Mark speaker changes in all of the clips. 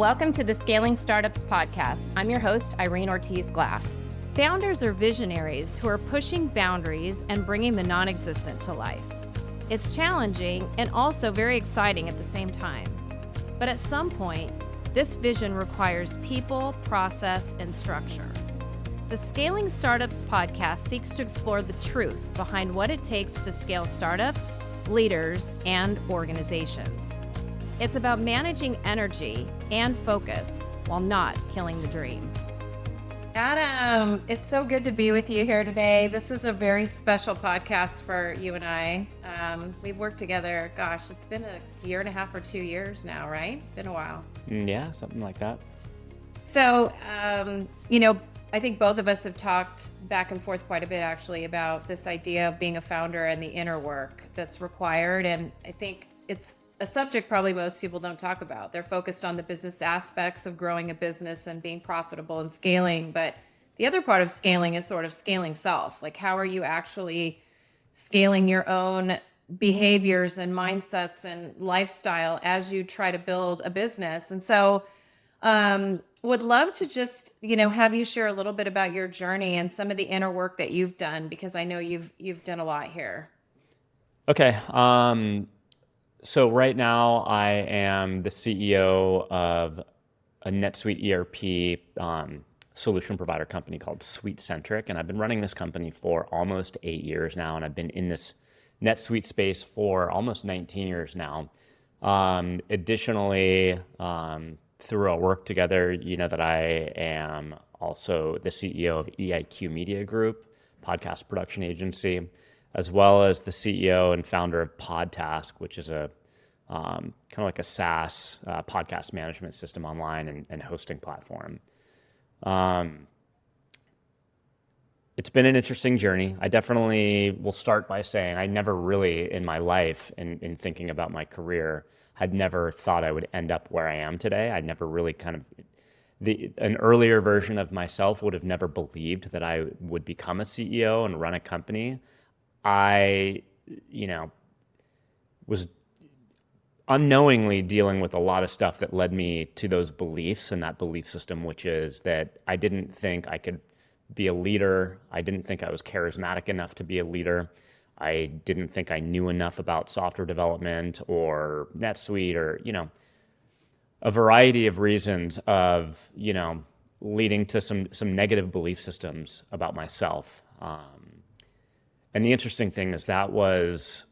Speaker 1: Welcome to the Scaling Startups podcast. I'm your host, Irene Ortiz-Glass. Founders are visionaries who are pushing boundaries and bringing the non-existent to life. It's challenging and also very exciting at the same time. But at some point, this vision requires people, process, and structure. The Scaling Startups podcast seeks to explore the truth behind what it takes to scale startups, leaders, and organizations. It's about managing energy and focus while not killing the dream. Adam, it's so good to be with you here today. This is a very special podcast for you and I. We've worked together, gosh, it's been a year and a half or 2 years now, right? Been a while.
Speaker 2: Yeah, something like that.
Speaker 1: So, I think both of us have talked back and forth quite a bit actually about this idea of being a founder and the inner work that's required. And I think it's a subject probably most people don't talk about. They're focused on the business aspects of growing a business and being profitable and scaling. But the other part of scaling is sort of scaling self. Like, how are you actually scaling your own behaviors and mindsets and lifestyle as you try to build a business? And so would love to just, have you share a little bit about your journey and some of the inner work that you've done, because I know you've done a lot here.
Speaker 2: Okay. So right now I am the CEO of a NetSuite ERP solution provider company called SuiteCentric. And I've been running this company for almost 8 years now. And I've been in this NetSuite space for almost 19 years now. Additionally, through our work together, you know that I am also the CEO of EIQ Media Group, podcast production agency, as well as the CEO and founder of PodTask, which is a kind of like a SaaS podcast management system online and hosting platform. It's been an interesting journey. I definitely will start by saying I never really in my life, in thinking about my career, had never thought I would end up where I am today. I never really an earlier version of myself would have never believed that I would become a CEO and run a company. I, was unknowingly dealing with a lot of stuff that led me to those beliefs and that belief system, which is that I didn't think I could be a leader. I didn't think I was charismatic enough to be a leader. I didn't think I knew enough about software development or NetSuite or, a variety of reasons of, leading to some negative belief systems about myself. And the interesting thing is that was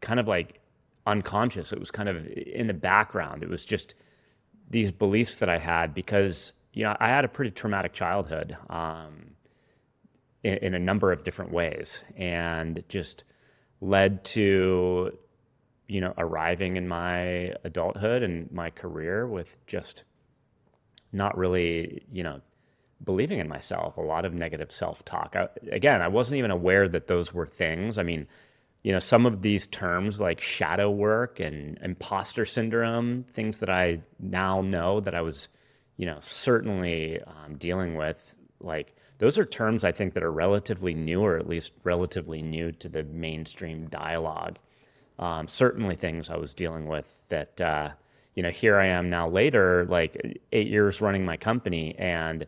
Speaker 2: kind of like unconscious. It was kind of in the background. It was just these beliefs that I had because, I had a pretty traumatic childhood in a number of different ways, and just led to, arriving in my adulthood and my career with just not really, believing in myself, a lot of negative self-talk. I wasn't even aware that those were things. I mean, some of these terms like shadow work and imposter syndrome, things that I now know that I was, certainly dealing with, like those are terms I think that are relatively new, or at least relatively new to the mainstream dialogue. Certainly things I was dealing with that, here I am now later, like 8 years running my company, and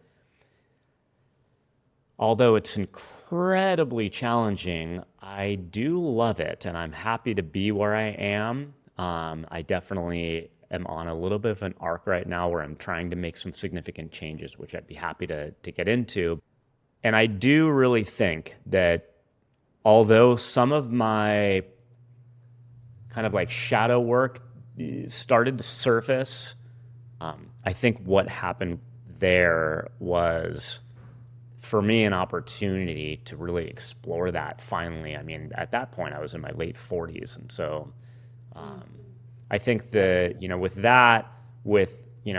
Speaker 2: although it's incredibly challenging, I do love it, and I'm happy to be where I am. I definitely am on a little bit of an arc right now where I'm trying to make some significant changes, which I'd be happy to get into. And I do really think that although some of my kind of like shadow work started to surface, I think what happened there was, for me, an opportunity to really explore that finally. I mean, at that point, I was in my late 40s. And so I think that, with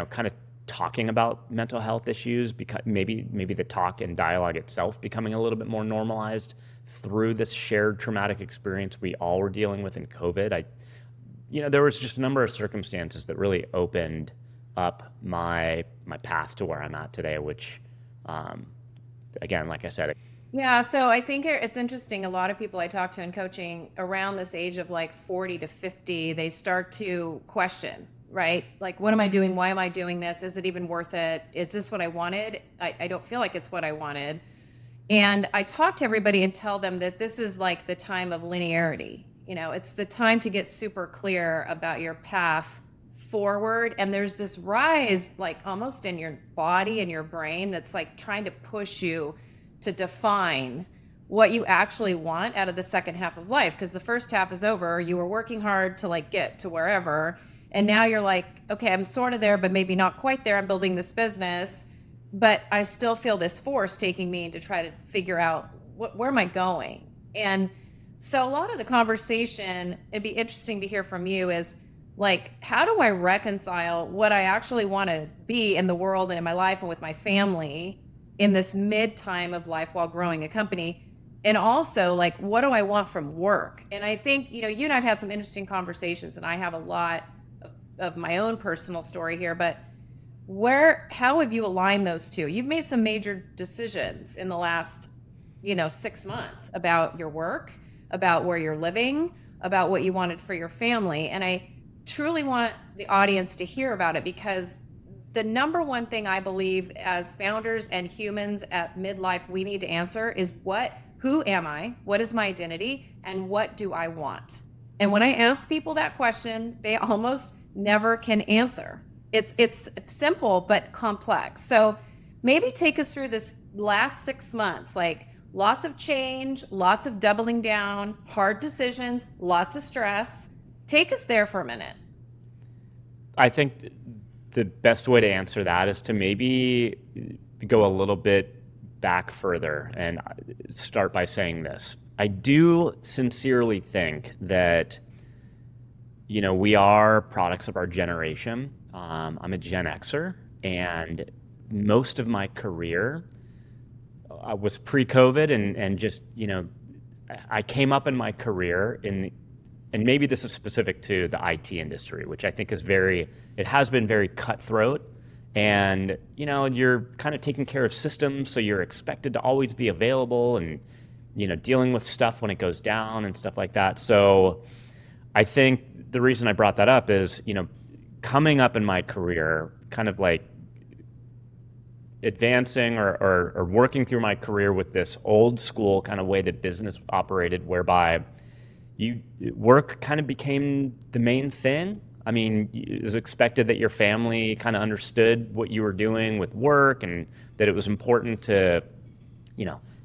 Speaker 2: kind of talking about mental health issues, because maybe the talk and dialogue itself becoming a little bit more normalized through this shared traumatic experience we all were dealing with in COVID. There was just a number of circumstances that really opened up my path to where I'm at today, which, again, like I said.
Speaker 1: Yeah, so I think it's interesting. A lot of people I talk to in coaching around this age of like 40 to 50, they start to question, right? Like, what am I doing? Why am I doing this? Is it even worth it? Is this what I wanted? I don't feel like it's what I wanted. And I talk to everybody and tell them that this is like the time of linearity. It's the time to get super clear about your path forward. And there's this rise, like almost in your body and your brain, that's like trying to push you to define what you actually want out of the second half of life. Because the first half is over. You were working hard to like get to wherever. And now you're like, okay, I'm sort of there, but maybe not quite there. I'm building this business, but I still feel this force taking me to try to figure out where am I going? And so a lot of the conversation, it'd be interesting to hear from you, is like, how do I reconcile what I actually want to be in the world and in my life and with my family in this mid time of life while growing a company? And also, like, what do I want from work? And I think, you and I've had some interesting conversations, and I have a lot of my own personal story here, but how have you aligned those two? You've made some major decisions in the last, 6 months about your work, about where you're living, about what you wanted for your family. And I truly want the audience to hear about it, because the number one thing I believe as founders and humans at midlife we need to answer is who am I? What is my identity? And what do I want? And when I ask people that question, they almost never can answer. It's simple but complex. So maybe take us through this last 6 months, like lots of change, lots of doubling down, hard decisions, lots of stress. Take us there for a minute.
Speaker 2: I think the best way to answer that is to maybe go a little bit back further and start by saying this. I do sincerely think that, we are products of our generation. I'm a Gen Xer, and most of my career was pre-COVID, and just, I came up in my career and maybe this is specific to the IT industry, which I think it has been very cutthroat. And, you're kind of taking care of systems, so you're expected to always be available and, dealing with stuff when it goes down and stuff like that. So I think the reason I brought that up is, coming up in my career, kind of like advancing or working through my career with this old school kind of way that business operated, whereby work kind of became the main thing. I mean, it was expected that your family kind of understood what you were doing with work, and that it was important to,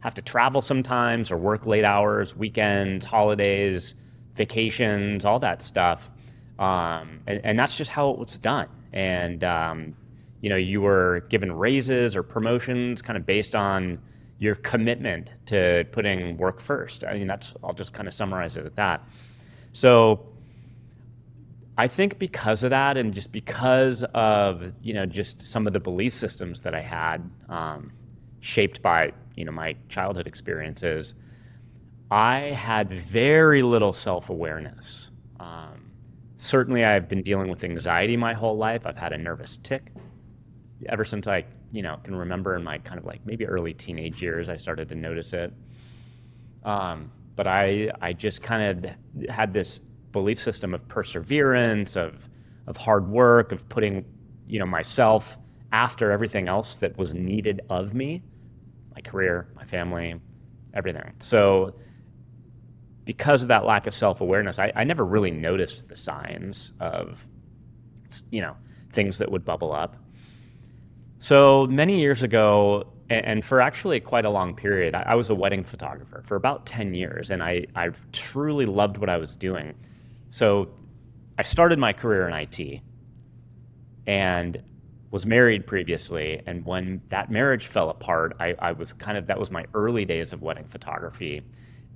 Speaker 2: have to travel sometimes or work late hours, weekends, holidays, vacations, all that stuff. And that's just how it was done. And, you were given raises or promotions kind of based on your commitment to putting work first. I mean, I'll just kind of summarize it at that. So I think because of that, and just because of, just some of the belief systems that I had, shaped by, my childhood experiences, I had very little self-awareness. Certainly I've been dealing with anxiety my whole life. I've had a nervous tic ever since I, can remember in my kind of like maybe early teenage years, I started to notice it. But I just kind of had this belief system of perseverance, of hard work, of putting, myself after everything else that was needed of me, my career, my family, everything. So because of that lack of self-awareness, I never really noticed the signs of, things that would bubble up. So many years ago, and for actually quite a long period, I was a wedding photographer for about 10 years, and I truly loved what I was doing. So I started my career in IT and was married previously. And when that marriage fell apart, I was that was my early days of wedding photography.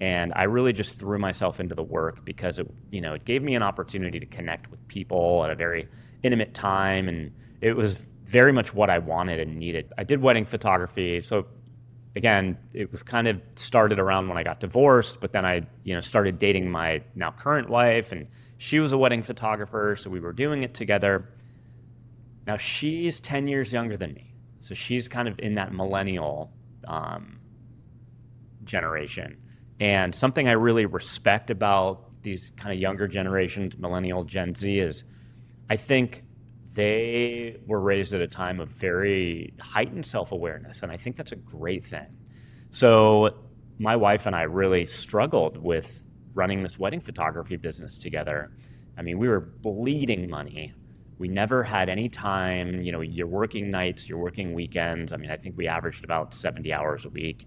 Speaker 2: And I really just threw myself into the work because it gave me an opportunity to connect with people at a very intimate time. And it was very much what I wanted and needed. I did wedding photography. So again, it was kind of started around when I got divorced, but then I, started dating my now current wife, and she was a wedding photographer. So we were doing it together. Now she's 10 years younger than me. So she's kind of in that millennial generation. And something I really respect about these kind of younger generations, millennial, Gen Z, is I think they were raised at a time of very heightened self-awareness, and I think that's a great thing. So my wife and I really struggled with running this wedding photography business together. I mean, we were bleeding money. We never had any time, you're working nights, you're working weekends. I mean, I think we averaged about 70 hours a week.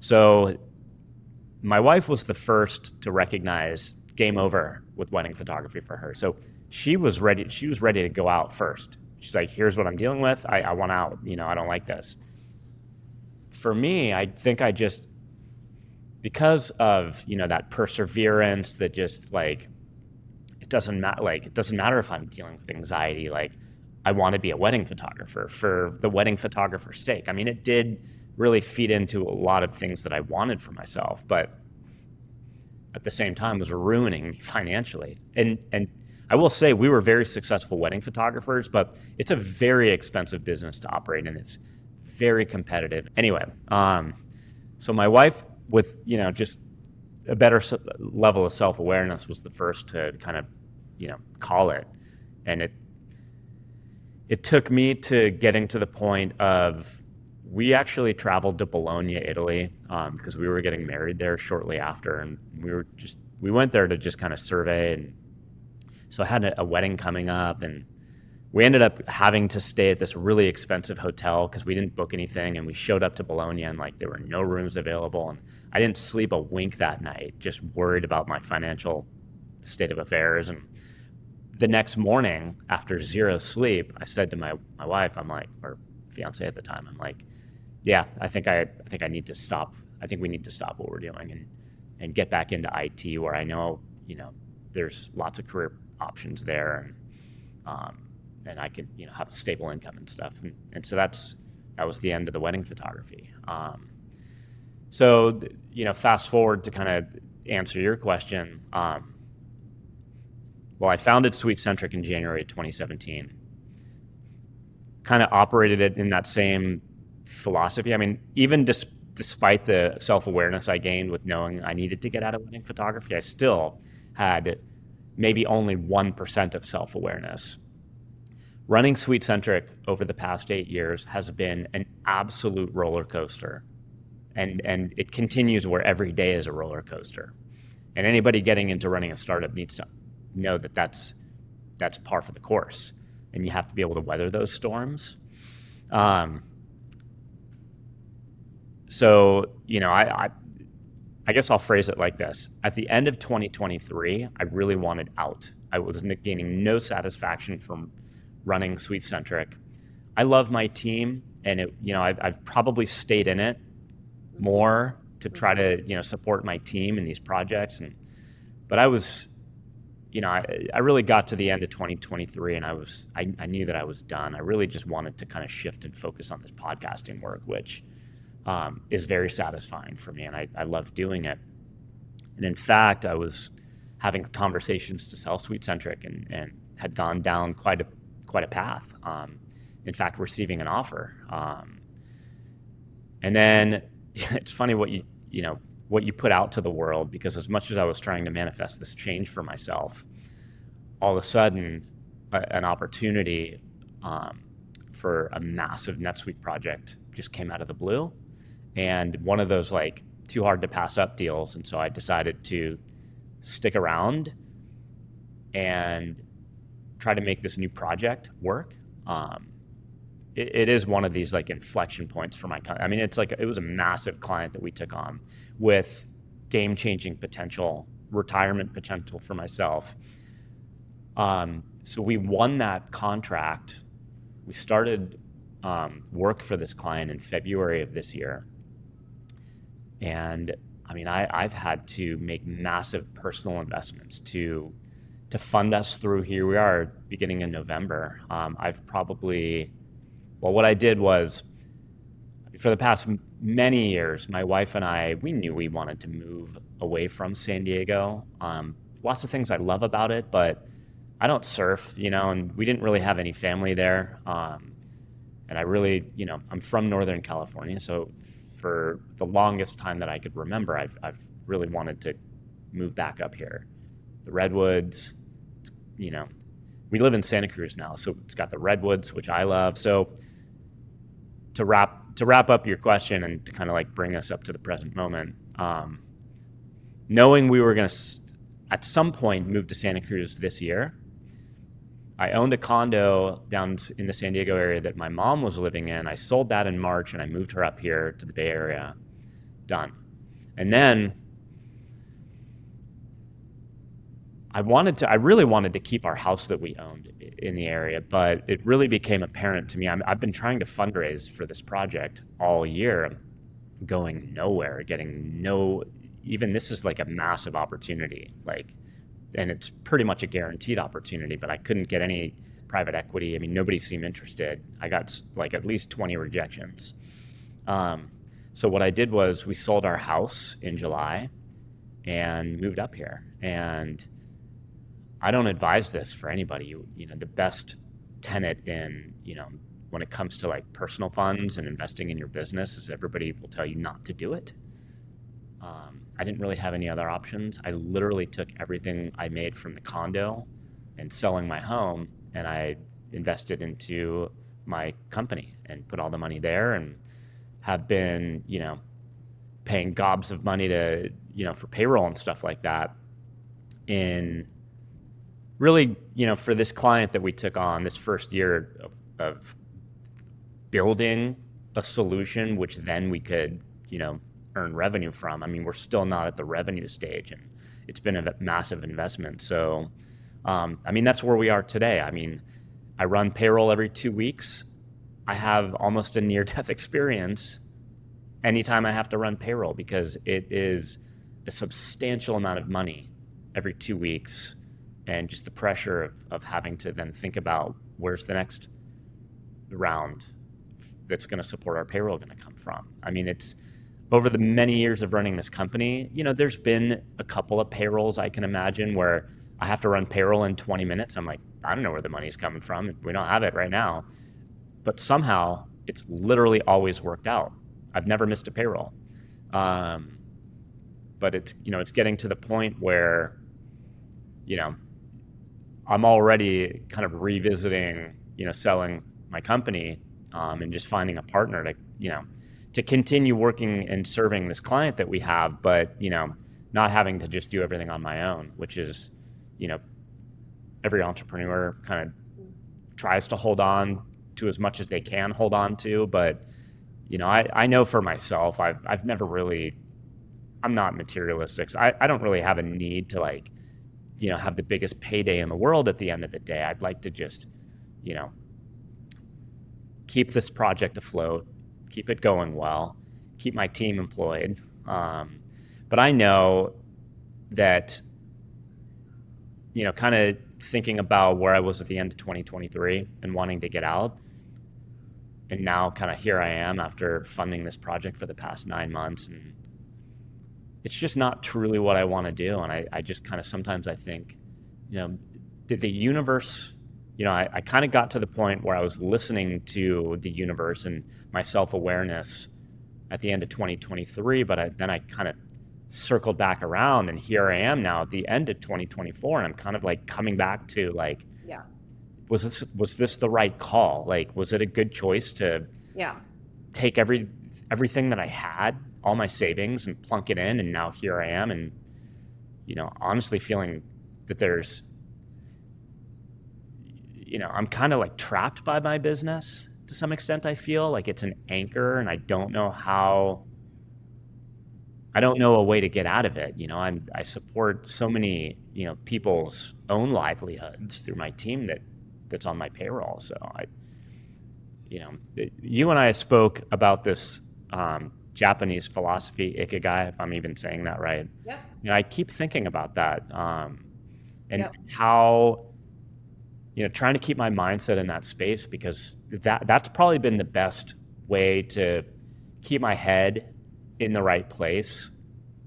Speaker 2: So my wife was the first to recognize game over with wedding photography for her. So she was ready to go out first. She's like, here's what I'm dealing with. I want out, I don't like this. For me, I think because of, that perseverance, that just like, it doesn't matter if I'm dealing with anxiety. Like, I want to be a wedding photographer for the wedding photographer's sake. I mean, it did really feed into a lot of things that I wanted for myself, but at the same time was ruining me financially. And I will say we were very successful wedding photographers, but it's a very expensive business to operate, and it's very competitive. Anyway, so my wife, with just a better level of self-awareness, was the first to kind of call it. And it took me to getting to the point of, we actually traveled to Bologna, Italy, because we were getting married there shortly after, and we went there to just kind of survey. And so I had a wedding coming up, and we ended up having to stay at this really expensive hotel because we didn't book anything. And we showed up to Bologna, and like there were no rooms available, and I didn't sleep a wink that night, just worried about my financial state of affairs. And the next morning, after zero sleep, I said to my wife, I'm like, or fiance at the time, I'm like, yeah, I think I need to stop. I think we need to stop what we're doing and get back into IT, where I know, there's lots of career options there, and I could, have a stable income and stuff. And so that was the end of the wedding photography. So, fast forward to kind of answer your question. Well, I founded SuiteCentric in January of 2017. Kind of operated it in that same philosophy. I mean, even despite the self-awareness I gained with knowing I needed to get out of wedding photography, I still had maybe only 1% of self-awareness. Running SuiteCentric over the past 8 years has been an absolute roller coaster. And it continues, where every day is a roller coaster. And anybody getting into running a startup needs to know that that's par for the course. And you have to be able to weather those storms. So, I guess I'll phrase it like this. At the end of 2023, I really wanted out. I was gaining no satisfaction from running SuiteCentric. I love my team, and I've probably stayed in it more to try to support my team in these projects. But I was, I really got to the end of 2023, and I knew that I was done. I really just wanted to kind of shift and focus on this podcasting work, which is very satisfying for me, and I love doing it. And in fact, I was having conversations to sell SuiteCentric and had gone down quite a path. In fact, receiving an offer. And then it's funny what you put out to the world, because as much as I was trying to manifest this change for myself, all of a sudden an opportunity for a massive NetSuite project just came out of the blue. And one of those like too hard to pass up deals. And so I decided to stick around and try to make this new project work. It is one of these like inflection points for my company. I mean, it was a massive client that we took on with game-changing potential, retirement potential for myself. So we won that contract. We started work for this client in February of this year. And I mean, I've had to make massive personal investments to fund us through. Here we are, beginning in November. What I did was, for the past many years, my wife and I, we knew we wanted to move away from San Diego. Lots of things I love about it, but I don't surf, and we didn't really have any family there. And I really, I'm from Northern California, so for the longest time that I could remember, I've really wanted to move back up here. The Redwoods, we we live in Santa Cruz now, so it's got the redwoods, which I love. So to wrap up your question and to kind of like bring us up to the present moment, knowing we were going to at some point move to Santa Cruz this year, I owned a condo down in the San Diego area that my mom was living in. I sold that in March and I moved her up here to the Bay Area. Done. And then I really wanted to keep our house that we owned in the area, but it really became apparent to me. I've been trying to fundraise for this project all year, going nowhere, even this is like a massive opportunity, and it's pretty much a guaranteed opportunity, but I couldn't get any private equity. I mean, nobody seemed interested. I got like at least 20 rejections. So what I did was we sold our house in July and moved up here. And I don't advise this for anybody. The best tenet when it comes to like personal funds and investing in your business is everybody will tell you not to do it. I didn't really have any other options. I literally took everything I made from the condo and selling my home, and I invested into my company and put all the money there, and have been, paying gobs of money to, for payroll and stuff like that. In really, for this client that we took on this first year of building a solution, which then we could, earn revenue from. I mean, we're still not at the revenue stage, and it's been a massive investment. So, that's where we are today. I mean, I run payroll every 2 weeks. I have almost a near-death experience anytime I have to run payroll, because it is a substantial amount of money every 2 weeks, and just the pressure of having to then think about where's the next round that's going to support our payroll going to come from. I mean, it's over the many years of running this company, there's been a couple of payrolls I can imagine where I have to run payroll in 20 minutes. I'm like, I don't know where the money's coming from. We don't have it right now. But somehow it's literally always worked out. I've never missed a payroll. But it's getting to the point where, I'm already kind of revisiting, selling my company, and just finding a partner to continue working and serving this client that we have, but, not having to just do everything on my own, which is, every entrepreneur kind of tries to hold on to as much as they can hold on to. But, I know for myself, I've never really, I'm not materialistic. So I don't really have a need to have the biggest payday in the world at the end of the day. I'd like to just, keep this project afloat, keep it going well, keep my team employed. But I know that, kind of thinking about where I was at the end of 2023 and wanting to get out. And now kind of here I am after funding this project for the past 9 months. And it's just not truly what I want to do. And I just kind of, sometimes I think, did the universe, I kind of got to the point where I was listening to the universe and my self-awareness at the end of 2023, but then I kind of circled back around, and here I am now at the end of 2024, and I'm kind of like coming back to
Speaker 1: yeah,
Speaker 2: was this the right call? Was it a good choice to take everything that I had, all my savings, and plunk it in, and now here I am, and honestly feeling that there's, I'm kind of like trapped by my business to some extent. I feel like it's an anchor, and I don't know a way to get out of it. I support so many, people's own livelihoods through my team that's on my payroll. So you and I spoke about this Japanese philosophy, Ikigai, if I'm even saying that right.
Speaker 1: Yep.
Speaker 2: I keep thinking about that, and how, trying to keep my mindset in that space, because that's probably been the best way to keep my head in the right place,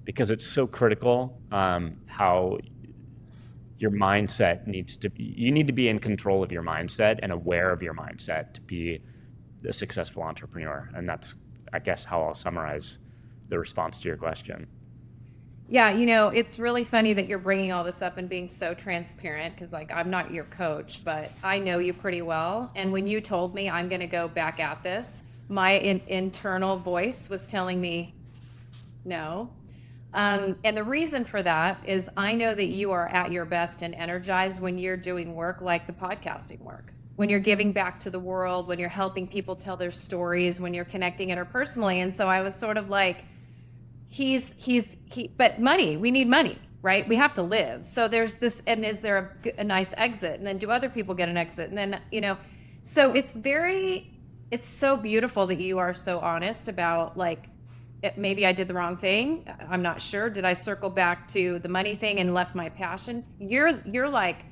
Speaker 2: because it's so critical how your mindset you need to be in control of your mindset and aware of your mindset to be a successful entrepreneur. And that's, I guess, how I'll summarize the response to your question.
Speaker 1: Yeah, it's really funny that you're bringing all this up and being so transparent because, like, I'm not your coach, but I know you pretty well. And when you told me I'm going to go back at this, my internal voice was telling me no. And the reason for that is I know that you are at your best and energized when you're doing work like the podcasting work, when you're giving back to the world, when you're helping people tell their stories, when you're connecting interpersonally. And so I was sort of like, but money, we need money, right? We have to live. So there's this, and is there a nice exit? And then do other people get an exit? And then, so it's so beautiful that you are so honest about, like, maybe I did the wrong thing. I'm not sure. Did I circle back to the money thing and left my passion? You're like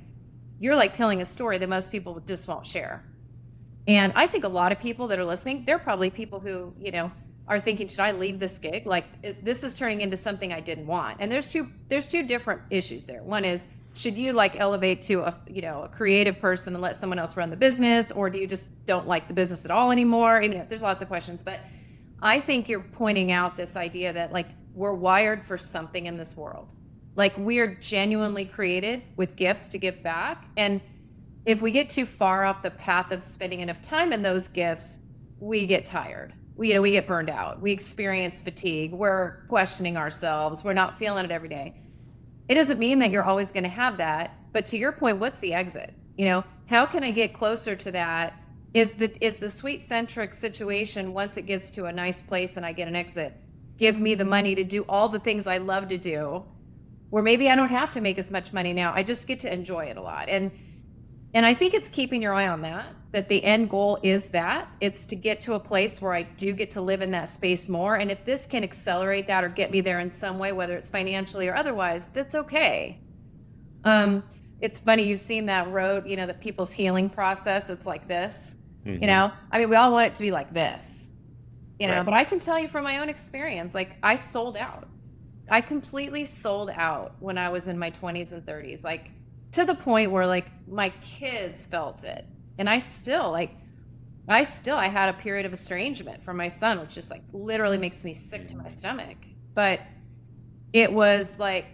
Speaker 1: telling a story that most people just won't share. And I think a lot of people that are listening, they're probably people who, are thinking, should I leave this gig? Like, this is turning into something I didn't want. And there's two different issues there. One is, should you like elevate to a creative person and let someone else run the business, or do you just don't like the business at all anymore? There's lots of questions, but I think you're pointing out this idea that, like, we're wired for something in this world. Like, we're genuinely created with gifts to give back. And if we get too far off the path of spending enough time in those gifts, we get tired. We get burned out. We experience fatigue. We're questioning ourselves. We're not feeling it every day. It doesn't mean that you're always going to have that. But to your point, what's the exit? How can I get closer to that? Is the SuiteCentric situation, once it gets to a nice place and I get an exit, give me the money to do all the things I love to do, where maybe I don't have to make as much money now. I just get to enjoy it a lot. And I think it's keeping your eye on that the end goal is that. It's to get to a place where I do get to live in that space more. And if this can accelerate that or get me there in some way, whether it's financially or otherwise, that's okay. It's funny, you've seen that road, that people's healing process, it's like this. Mm-hmm. We all want it to be like this, right. But I can tell you from my own experience, like, I sold out. I completely sold out when I was in my 20s and 30s, like, to the point where, like, my kids felt it. And I had a period of estrangement from my son, which just, like, literally makes me sick to my stomach. But it was like,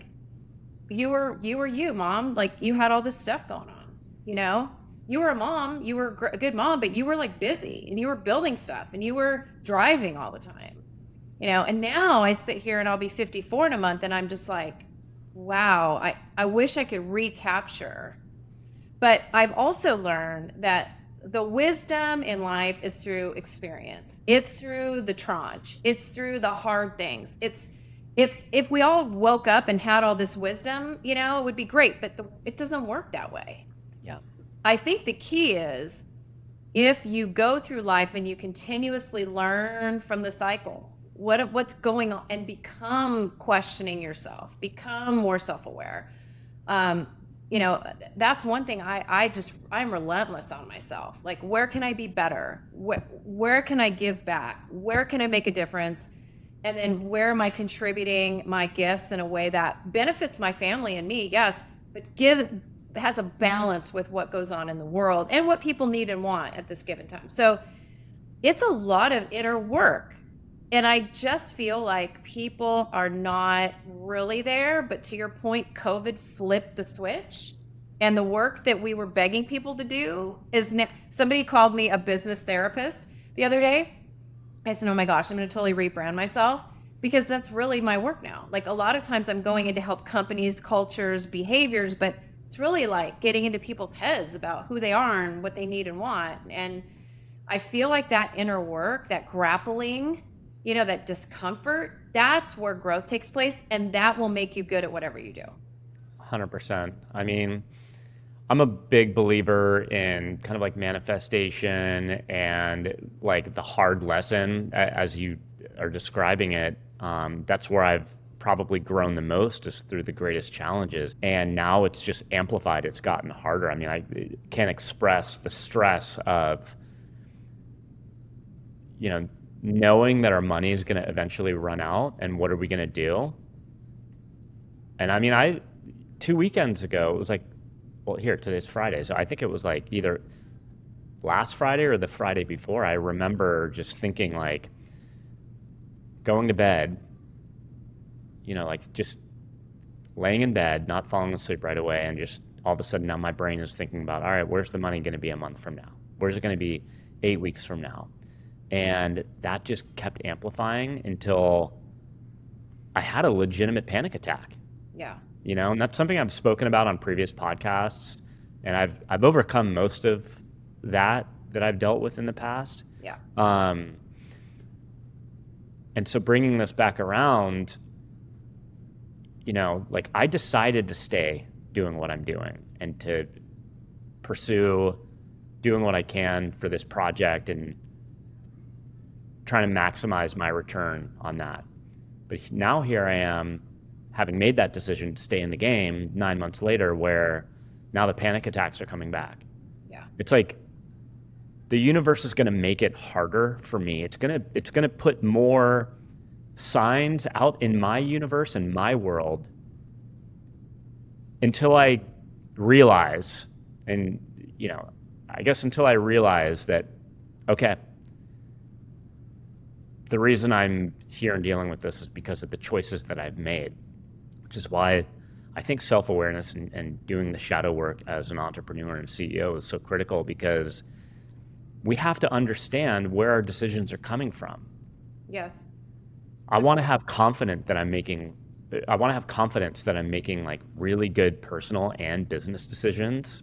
Speaker 1: you were you, Mom. Like, you had all this stuff going on, You were a mom, you were a good mom, but you were, like, busy and you were building stuff and you were driving all the time, and now I sit here and I'll be 54 in a month and I'm just like, wow, I wish I could recapture. But I've also learned that the wisdom in life is through experience. It's through the tranche. It's through the hard things. It's if we all woke up and had all this wisdom, it would be great, but it doesn't work that way.
Speaker 2: Yeah.
Speaker 1: I think the key is, if you go through life and you continuously learn from the cycle, what's going on, and become questioning yourself, become more self-aware. That's one thing I'm relentless on myself. Like, where can I be better? Where can I give back? Where can I make a difference? And then where am I contributing my gifts in a way that benefits my family and me? Yes, but has a balance with what goes on in the world and what people need and want at this given time. So it's a lot of inner work. And I just feel like people are not really there. But to your point, COVID flipped the switch. And the work that we were begging people to do is now. Somebody called me a business therapist the other day. I said, oh my gosh, I'm going to totally rebrand myself, because that's really my work now. Like, a lot of times I'm going in to help companies, cultures, behaviors, but it's really like getting into people's heads about who they are and what they need and want. And I feel like that inner work, that grappling, that discomfort, that's where growth takes place, and that will make you good at whatever you do.
Speaker 2: 100%. I'm a big believer in kind of like manifestation and like the hard lesson, as you are describing it. That's where I've probably grown the most, is through the greatest challenges. And now it's just amplified. It's gotten harder. I can't express the stress of, knowing that our money is going to eventually run out, and what are we going to do? And 2 weekends ago, it was like, today's Friday. So I think it was like either last Friday or the Friday before. I remember just thinking, like, going to bed, like, just laying in bed, not falling asleep right away, and just all of a sudden now my brain is thinking about, all right, where's the money going to be a month from now? Where's it going to be 8 weeks from now? And that just kept amplifying until I had a legitimate panic attack.
Speaker 1: Yeah.
Speaker 2: And that's something I've spoken about on previous podcasts, and I've overcome most of that I've dealt with in the past.
Speaker 1: Yeah.
Speaker 2: And so bringing this back around, I decided to stay doing what I'm doing and to pursue doing what I can for this project and trying to maximize my return on that. But now here I am, having made that decision to stay in the game 9 months later, where now the panic attacks are coming back.
Speaker 1: Yeah.
Speaker 2: It's like the universe is going to make it harder for me. It's going to put more signs out in my universe and my world until I realize, and I guess until I realize that, okay, the reason I'm here and dealing with this is because of the choices that I've made, which is why I think self-awareness and doing the shadow work as an entrepreneur and CEO is so critical, because we have to understand where our decisions are coming from.
Speaker 1: Yes.
Speaker 2: I want to have confidence that I'm making like really good personal and business decisions.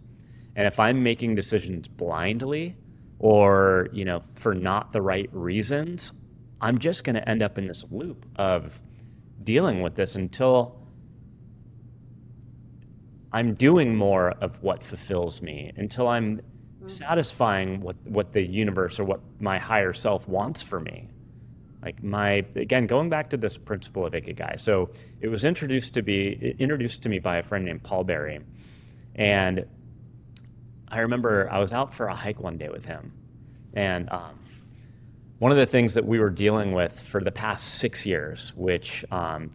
Speaker 2: And if I'm making decisions blindly or, for not the right reasons, I'm just going to end up in this loop of dealing with this until I'm doing more of what fulfills me, until I'm satisfying what the universe or what my higher self wants for me. Like again, going back to this principle of Ikigai. So it was introduced to me by a friend named Paul Berry. And I remember I was out for a hike one day with him. And one of the things that we were dealing with for the past 6 years, which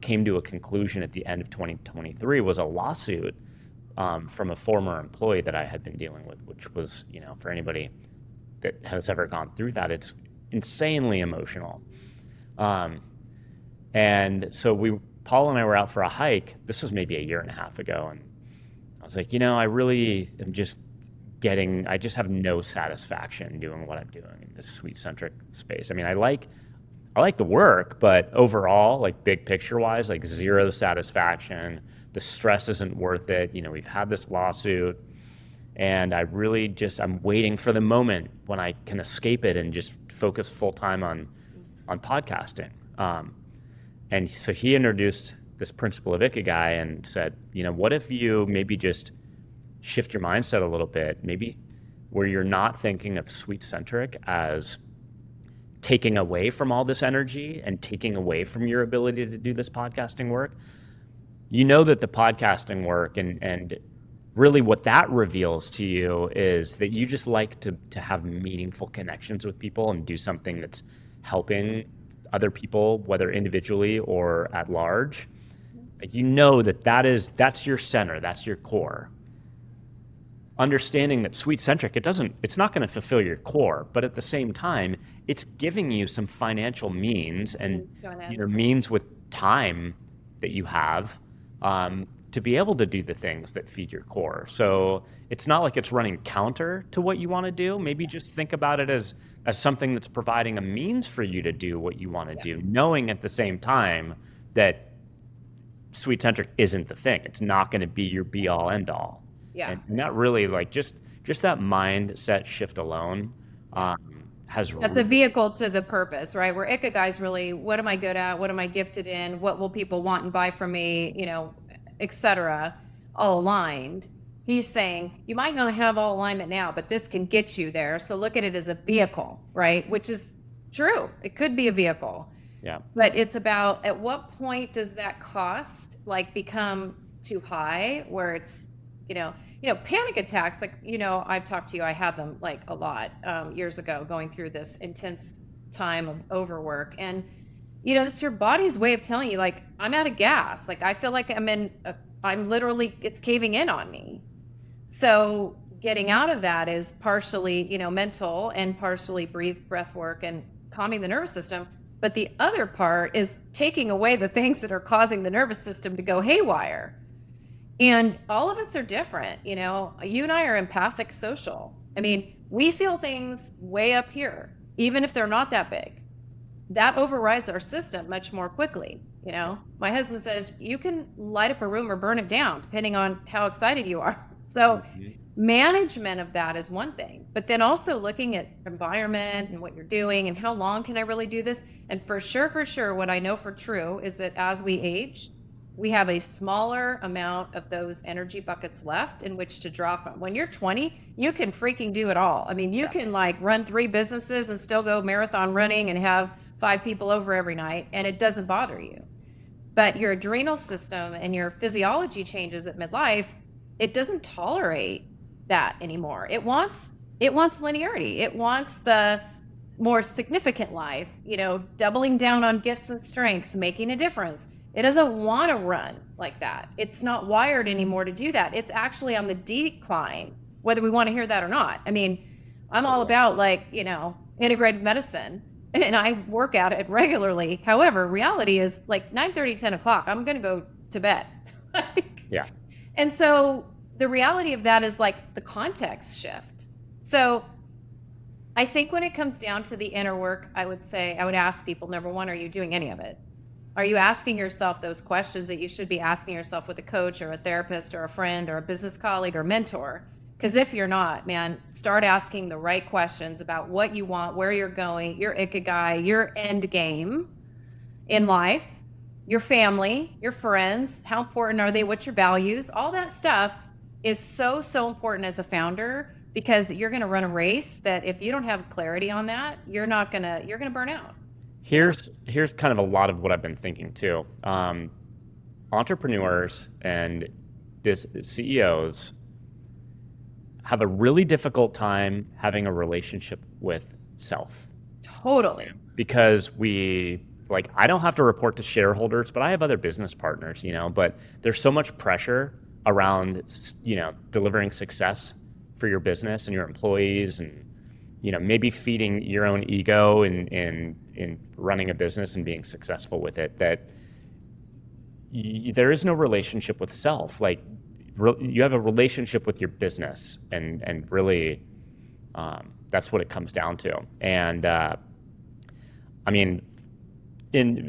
Speaker 2: came to a conclusion at the end of 2023, was a lawsuit from a former employee that I had been dealing with, which was, for anybody that has ever gone through that, it's insanely emotional. And so Paul and I were out for a hike. This was maybe 1.5 years ago. And I was like, I really am I just have no satisfaction doing what I'm doing in this SuiteCentric space. I mean, I like the work, but overall, like big picture wise, like zero satisfaction. The stress isn't worth it. We've had this lawsuit, and I'm waiting for the moment when I can escape it and just focus full time on podcasting. And so he introduced this principle of Ikigai and said, what if you maybe just shift your mindset a little bit, maybe where you're not thinking of SuiteCentric as taking away from all this energy and taking away from your ability to do this podcasting work. That the podcasting work and really what that reveals to you is that you just like to have meaningful connections with people and do something that's helping other people, whether individually or at large. Like, that's your center, that's your core. Understanding that SuiteCentric, it's not going to fulfill your core, but at the same time, it's giving you some financial means and means with time that you have to be able to do the things that feed your core. So it's not like it's running counter to what you want to do. Maybe just think about it as something that's providing a means for you to do what you want to do, knowing at the same time that SuiteCentric isn't the thing. It's not going to be your be all end all.
Speaker 1: Yeah.
Speaker 2: And that really, like, just that mindset shift alone
Speaker 1: that's a vehicle to the purpose, right? Where Ikigai is really, what am I good at? What am I gifted in? What will people want and buy from me? etc. All aligned. He's saying you might not have all alignment now, but this can get you there. So look at it as a vehicle, right? Which is true. It could be a vehicle.
Speaker 2: Yeah.
Speaker 1: But it's about, at what point does that cost become too high, where it's, panic attacks, I've talked to you, I had them a lot years ago, going through this intense time of overwork. And, it's your body's way of telling you, I'm out of gas. I feel like I'm literally, it's caving in on me. So getting out of that is partially, mental and partially breath work and calming the nervous system. But the other part is taking away the things that are causing the nervous system to go haywire. And all of us are different. You and I are empathic social. I mean, we feel things way up here, even if they're not that big. That overrides our system much more quickly. My husband says you can light up a room or burn it down depending on how excited you are. So management of that is one thing, but then also looking at environment and what you're doing and how long can I really do this? And for sure, what I know for true is that as we age, we have a smaller amount of those energy buckets left in which to draw from. When you're 20, you can freaking do it all. I mean, you can run 3 businesses and still go marathon running and have 5 people over every night, and it doesn't bother you. But your adrenal system and your physiology changes at midlife, it doesn't tolerate that anymore. It wants linearity. It wants the more significant life, doubling down on gifts and strengths, making a difference. It doesn't want to run like that. It's not wired anymore to do that. It's actually on the decline, whether we want to hear that or not. I mean, I'm all about integrative medicine, and I work at it regularly. However, reality is 9:30, 10 o'clock, I'm going to go to bed.
Speaker 2: Yeah.
Speaker 1: And so the reality of that is the context shift. So I think when it comes down to the inner work, I would ask people, number one, are you doing any of it? Are you asking yourself those questions that you should be asking yourself with a coach or a therapist or a friend or a business colleague or mentor? Because if you're not, man, start asking the right questions about what you want, where you're going, your Ikigai, your end game in life, your family, your friends, how important are they, what's your values? All that stuff is so important as a founder, because you're going to run a race that if you don't have clarity on that, you're going to burn out.
Speaker 2: Here's kind of a lot of what I've been thinking too. Entrepreneurs and CEOs have a really difficult time having a relationship with self.
Speaker 1: Totally.
Speaker 2: Because I don't have to report to shareholders, but I have other business partners, but there's so much pressure around, delivering success for your business and your employees, and, maybe feeding your own ego in running a business and being successful with it, that there is no relationship with self. You have a relationship with your business, and really, that's what it comes down to. And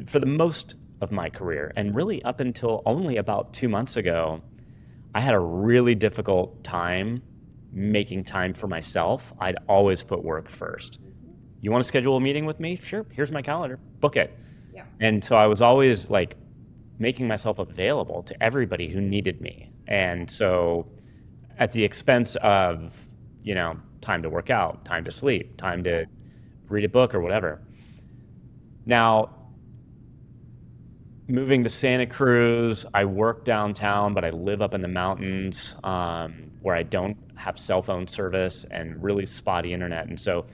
Speaker 2: for the most of my career, and really up until only about 2 months ago, I had a really difficult time making time for myself. I'd always put work first. You want to schedule a meeting with me? Sure. Here's my calendar. Book it.
Speaker 1: Yeah. And
Speaker 2: so I was always making myself available to everybody who needed me. And so at the expense of, time to work out, time to sleep, time to read a book or whatever. Now, moving to Santa Cruz, I work downtown, but I live up in the mountains, where I don't have cell phone service and really spotty internet. And so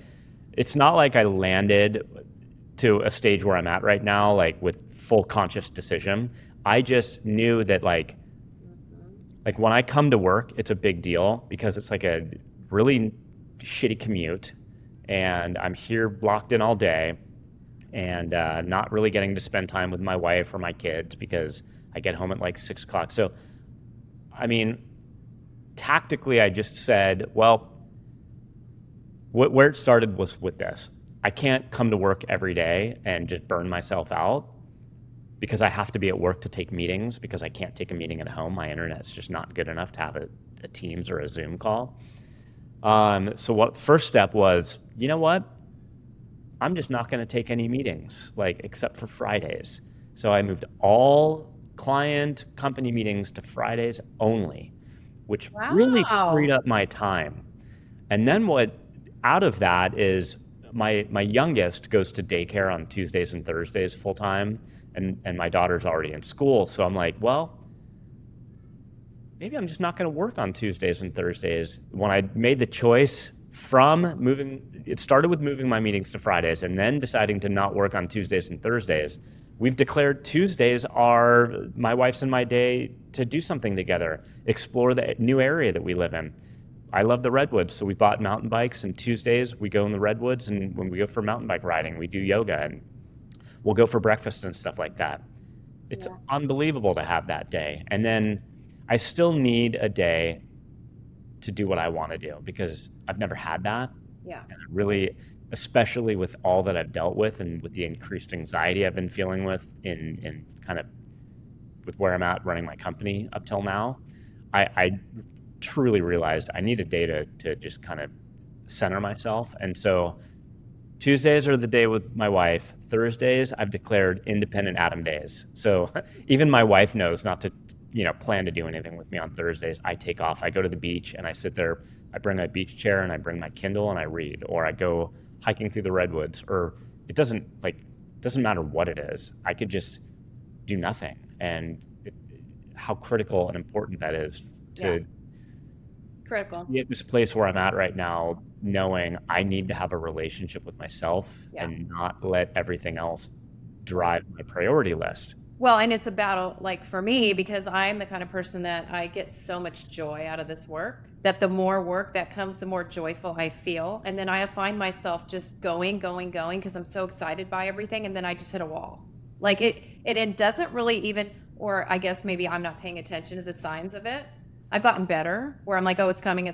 Speaker 2: it's not like I landed to a stage where I'm at right now, with full conscious decision. I just knew that when I come to work, it's a big deal, because it's a really shitty commute, and I'm here locked in all day, and not really getting to spend time with my wife or my kids because I get home at 6 o'clock. So, tactically, I just said, well, where it started was with this. I can't come to work every day and just burn myself out, because I have to be at work to take meetings, because I can't take a meeting at home. My internet's just not good enough to have a Teams or a Zoom call. So what first step was, you know what? I'm just not going to take any meetings, except for Fridays. So I moved all client company meetings to Fridays only, which really freed up my time. And then what out of that is my youngest goes to daycare on Tuesdays and Thursdays full time, and my daughter's already in school. So I'm like, well, maybe I'm just not going to work on Tuesdays and Thursdays. When I made the choice it started with moving my meetings to Fridays and then deciding to not work on Tuesdays and Thursdays. We've declared Tuesdays are my wife's and my day to do something together, explore the new area that we live in. I love the Redwoods, so we bought mountain bikes, and Tuesdays we go in the Redwoods, and when we go for mountain bike riding, we do yoga. And we'll go for breakfast and stuff like that. It's unbelievable to have that day. And then I still need a day to do what I want to do because I've never had that.
Speaker 1: Yeah.
Speaker 2: And really, especially with all that I've dealt with and with the increased anxiety I've been feeling with in kind of with where I'm at running my company up till now, I truly realized I need a day to just kind of center myself. And so Tuesdays are the day with my wife. Thursdays, I've declared independent Adam days. So even my wife knows not to, plan to do anything with me on Thursdays. I take off. I go to the beach and I sit there. I bring my beach chair and I bring my Kindle and I read, or I go hiking through the redwoods, or it doesn't matter what it is. I could just do nothing. And how critical and important that is to be at this place where I'm at right now, knowing I need to have a relationship with myself and not let everything else drive my priority list.
Speaker 1: Well, and it's a battle, like for me, because I'm the kind of person that I get so much joy out of this work, that the more work that comes, the more joyful I feel. And then I find myself just going, because I'm so excited by everything. And then I just hit a wall. Like it doesn't really even, or I guess maybe I'm not paying attention to the signs of it. I've gotten better where I'm like, oh, it's coming.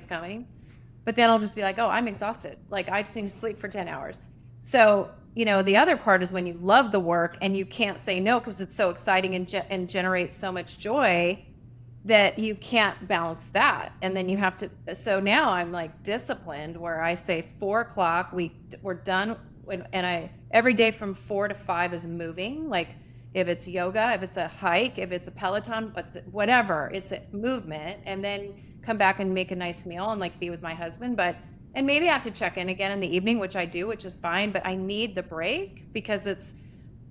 Speaker 1: But then I'll just be like, oh, I'm exhausted. Like I just need to sleep for 10 hours. So, the other part is when you love the work and you can't say no because it's so exciting and generates so much joy that you can't balance that. And then you have to, so now I'm like disciplined where I say 4:00, we're done. And every day from 4 to 5 is moving. Like if it's yoga, if it's a hike, if it's a Peloton, whatever, it's a movement. And then come back and make a nice meal and like be with my husband. And maybe I have to check in again in the evening, which I do, which is fine. But I need the break because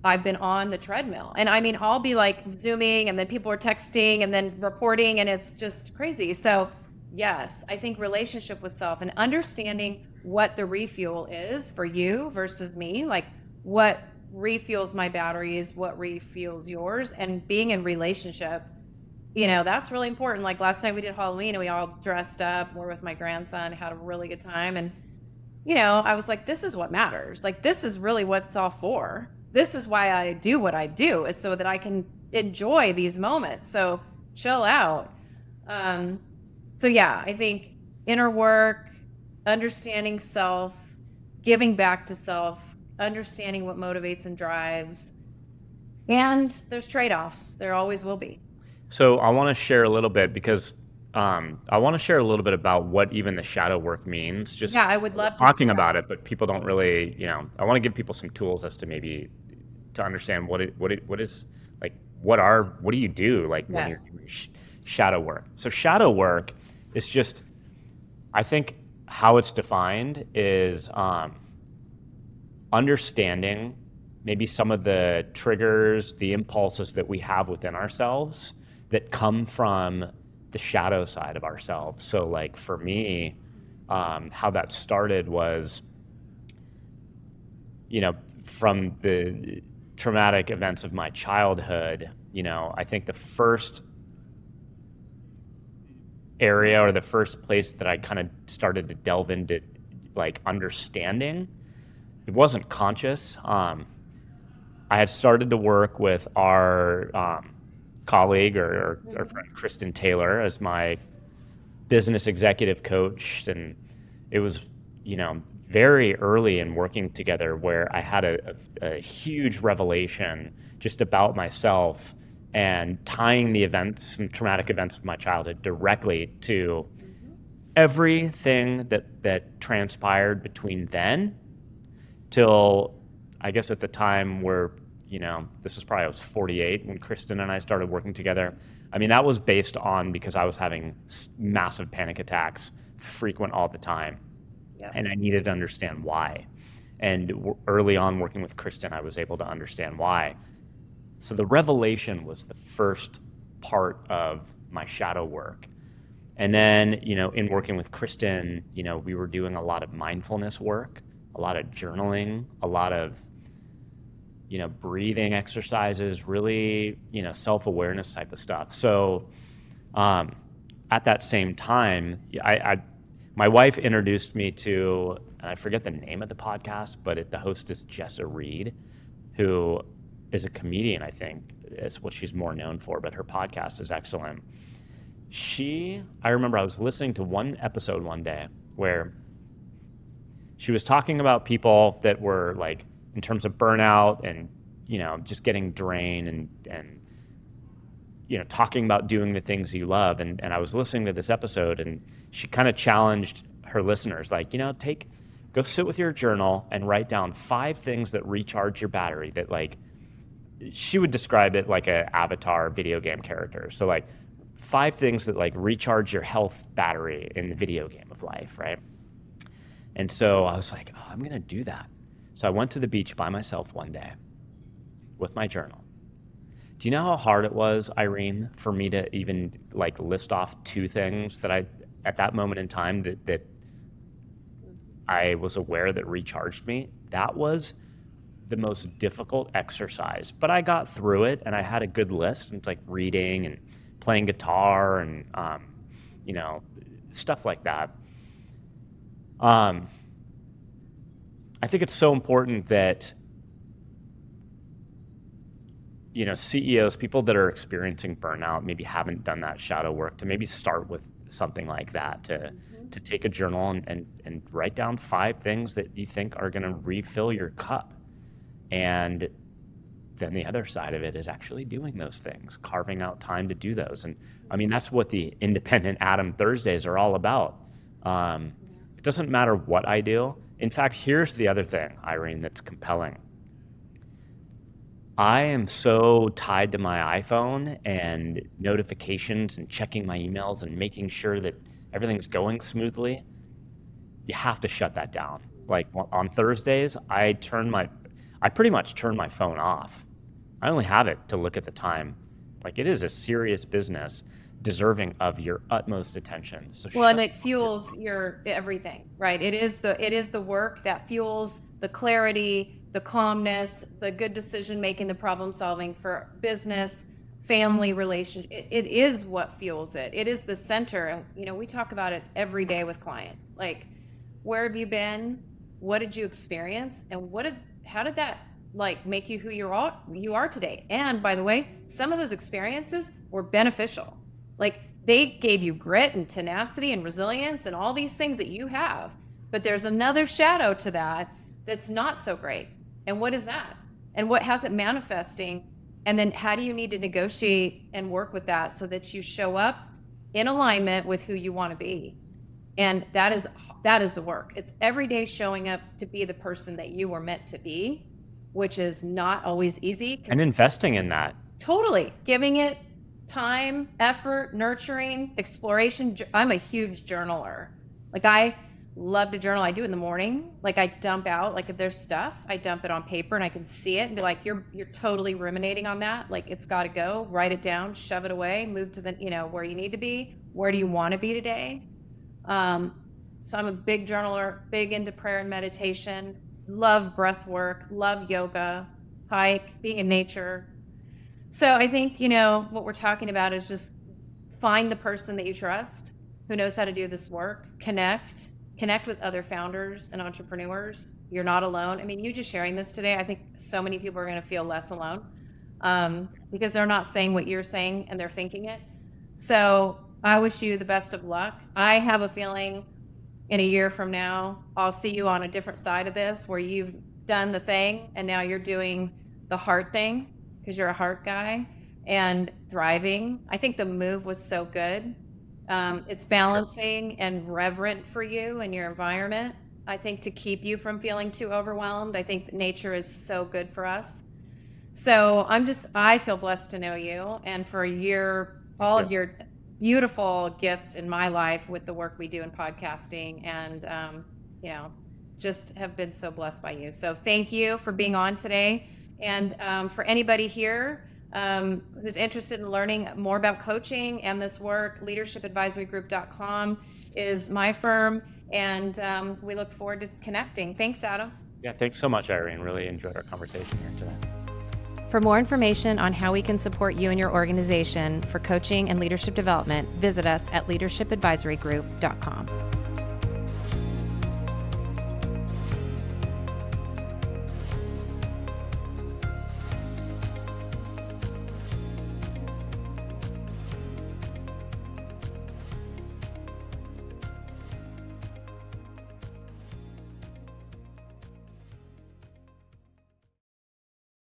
Speaker 1: I've been on the treadmill. And I mean, I'll be like Zooming and then people are texting and then reporting and it's just crazy. So yes, I think relationship with self and understanding what the refuel is for you versus me, like what refuels my batteries, what refuels yours, and being in relationship, that's really important. Like last night we did Halloween and we all dressed up. We're with my grandson, had a really good time. And, I was like, this is what matters. Like, this is really what it's all for. This is why I do what I do, is so that I can enjoy these moments. So chill out. I think inner work, understanding self, giving back to self, understanding what motivates and drives. And there's trade-offs. There always will be.
Speaker 2: So I want to share a little bit because I want to share a little bit about what even the shadow work means. Just
Speaker 1: I would love to
Speaker 2: talking about it, but people don't really, I want to give people some tools as to maybe to understand what is like, what do you do like when you're doing shadow work? So shadow work is just, I think how it's defined is understanding maybe some of the triggers, the impulses that we have within ourselves that come from the shadow side of ourselves. So like for me, how that started was, from the traumatic events of my childhood, I think the first area or the first place that I kind of started to delve into like understanding, it wasn't conscious. I had started to work with our colleague or our friend Kristen Taylor as my business executive coach. And it was, very early in working together where I had a huge revelation just about myself and tying the events, some traumatic events of my childhood directly to everything that transpired between then till, I guess at the time where, this is probably, I was 48 when Kristen and I started working together. I mean, that was based on because I was having massive panic attacks, frequent all the time. Yeah. And I needed to understand why. And early on working with Kristen, I was able to understand why. So the revelation was the first part of my shadow work. And then, in working with Kristen, we were doing a lot of mindfulness work, a lot of journaling, a lot of breathing exercises, really, self-awareness type of stuff. So at that same time, my wife introduced me to, and I forget the name of the podcast, but the host is Jessa Reed, who is a comedian, I think is what she's more known for, but her podcast is excellent. I remember I was listening to one episode one day where she was talking about people that were like, in terms of burnout and, just getting drained and talking about doing the things you love. And I was listening to this episode, and she kind of challenged her listeners, like, go sit with your journal and write down 5 things that recharge your battery, that, like, she would describe it like an avatar video game character. So like 5 things that like recharge your health battery in the video game of life, right? And so I was like, I'm going to do that. So I went to the beach by myself one day with my journal. Do you know how hard it was, Irene, for me to even like list off 2 things that at that moment in time that I was aware that recharged me? That was the most difficult exercise, but I got through it, and I had a good list. It's like reading and playing guitar and stuff like that. I think it's so important that CEOs, people that are experiencing burnout, maybe haven't done that shadow work, to maybe start with something like that, to take a journal and write down 5 things that you think are going to refill your cup. And then the other side of it is actually doing those things, carving out time to do those. And I mean, that's what the Independent Adam Thursdays are all about. It doesn't matter what I do. In fact, here's the other thing, Irene, that's compelling. I am so tied to my iPhone and notifications and checking my emails and making sure that everything's going smoothly. You have to shut that down. Like on Thursdays, I pretty much turn my phone off. I only have it to look at the time. Like, it is a serious business deserving of your utmost attention. So
Speaker 1: and it fuels your everything, right? It is the work that fuels the clarity, the calmness, the good decision making, the problem solving for business, family, relationship. It is what fuels it. It is the center. And we talk about it every day with clients. Like, where have you been? What did you experience? And how did that like make you who you are today? And by the way, some of those experiences were beneficial. Like, they gave you grit and tenacity and resilience and all these things that you have. But there's another shadow to that that's not so great. And what is that? And what has it manifesting? And then how do you need to negotiate and work with that so that you show up in alignment with who you want to be? And that is the work. It's every day showing up to be the person that you were meant to be, which is not always easy.
Speaker 2: And investing in that.
Speaker 1: Totally. Giving it time, effort, nurturing, exploration. I'm a huge journaler. Like, I love to journal. I do it in the morning. Like, I dump out, like, if there's stuff, I dump it on paper and I can see it and be like, you're totally ruminating on that. Like, it's got to go. Write it down, shove it away, move to the, where you need to be. Where do you want to be today? So I'm a big journaler, big into prayer and meditation, love breath work, love yoga, hike, being in nature. So I think, what we're talking about is just find the person that you trust, who knows how to do this work, connect with other founders and entrepreneurs. You're not alone. I mean, you just sharing this today, I think so many people are going to feel less alone because they're not saying what you're saying and they're thinking it. So I wish you the best of luck. I have a feeling in a year from now, I'll see you on a different side of this, where you've done the thing and now you're doing the hard thing because you're a heart guy and thriving. I think the move was so good. It's balancing and reverent for you and your environment. I think to keep you from feeling too overwhelmed. I think that nature is so good for us. So I feel blessed to know you, and for all of your beautiful gifts in my life with the work we do in podcasting, and just have been so blessed by you. So thank you for being on today. And for anybody here who's interested in learning more about coaching and this work, leadershipadvisorygroup.com is my firm, and we look forward to connecting. Thanks, Adam.
Speaker 2: Yeah, thanks so much, Irene. Really enjoyed our conversation here today.
Speaker 1: For more information on how we can support you and your organization for coaching and leadership development, visit us at leadershipadvisorygroup.com.